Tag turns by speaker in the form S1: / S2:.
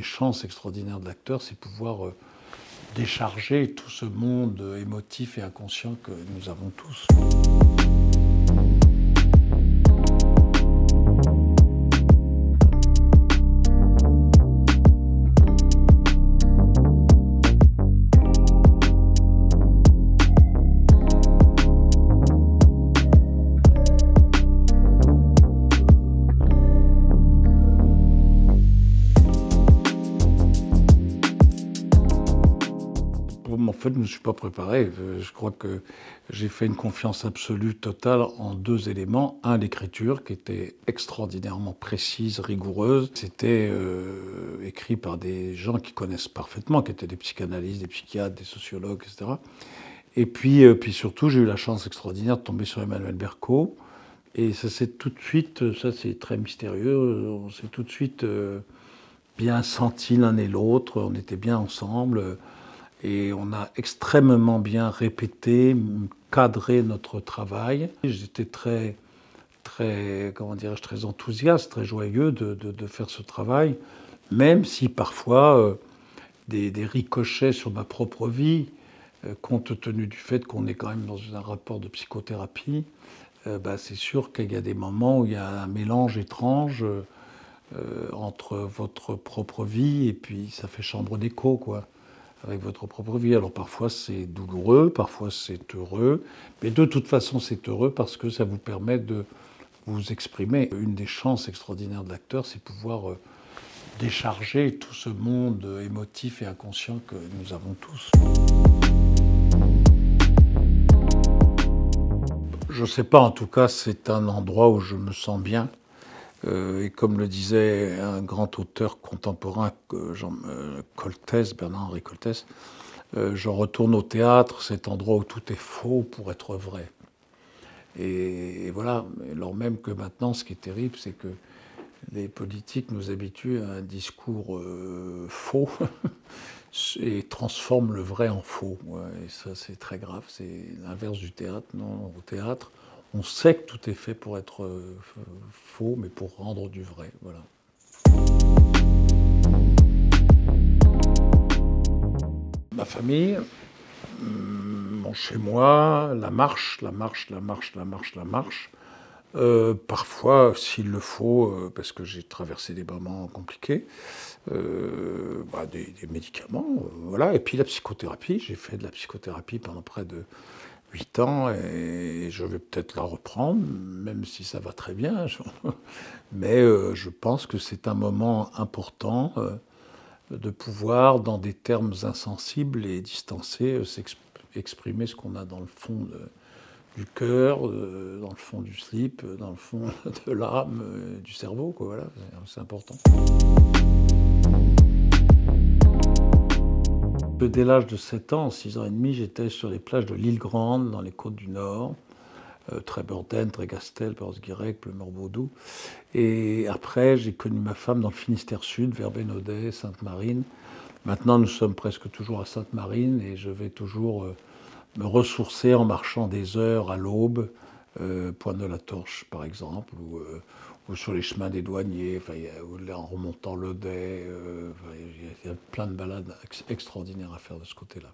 S1: chances extraordinaires de l'acteur, c'est pouvoir décharger tout ce monde émotif et inconscient que nous avons tous. En fait, je ne me suis pas préparé. Je crois que j'ai fait une confiance absolue, totale, en deux éléments. Un, l'écriture, qui était extraordinairement précise, rigoureuse. C'était écrit par des gens qui connaissent parfaitement, qui étaient des psychanalystes, des psychiatres, des sociologues, etc. Et puis surtout, j'ai eu la chance extraordinaire de tomber sur Emmanuel Berco. Et ça s'est tout de suite, ça c'est très mystérieux, on s'est tout de suite bien sentis l'un et l'autre, on était bien ensemble. Et on a extrêmement bien répété, cadré notre travail. J'étais très enthousiaste, très joyeux de faire ce travail, même si parfois des ricochets sur ma propre vie, compte tenu du fait qu'on est quand même dans un rapport de psychothérapie, c'est sûr qu'il y a des moments où il y a un mélange étrange entre votre propre vie et puis ça fait chambre d'écho, quoi, avec votre propre vie. Alors parfois c'est douloureux, parfois c'est heureux, mais de toute façon c'est heureux parce que ça vous permet de vous exprimer. Une des chances extraordinaires de l'acteur, c'est pouvoir décharger tout ce monde émotif et inconscient que nous avons tous. Je ne sais pas, en tout cas c'est un endroit où je me sens bien. Et comme le disait un grand auteur contemporain, Bernard-Henri Coltès, je retourne au théâtre, cet endroit où tout est faux pour être vrai. Et voilà, alors même que maintenant, ce qui est terrible, c'est que les politiques nous habituent à un discours faux et transforment le vrai en faux. Ouais, et ça, c'est très grave, c'est l'inverse du théâtre. Non, au théâtre, on sait que tout est fait pour être faux, mais pour rendre du vrai. Voilà. Ma famille, mon chez-moi, la marche. Parfois, s'il le faut, parce que j'ai traversé des moments compliqués, des médicaments, voilà. Et puis la psychothérapie, j'ai fait de la psychothérapie pendant près de 8 ans et je vais peut-être la reprendre, même si ça va très bien. Mais je pense que c'est un moment important de pouvoir, dans des termes insensibles et distancés, exprimer ce qu'on a dans le fond du cœur, dans le fond du slip, dans le fond de l'âme, du cerveau, quoi, voilà, c'est important. Dès l'âge de 7 ans, 6 ans et demi, j'étais sur les plages de l'Île Grande, dans les côtes du Nord, Trébeurden, Trégastel, Bors-Guirec, Pleu-Morbaudou. Et après, j'ai connu ma femme dans le Finistère Sud, vers Bénodet, Sainte-Marine. Maintenant, nous sommes presque toujours à Sainte-Marine et je vais toujours me ressourcer en marchant des heures à l'aube, Pointe-de-la-Torche par exemple, ou sur les chemins des douaniers, en remontant l'Odet. Il y a plein de balades extraordinaires à faire de ce côté-là.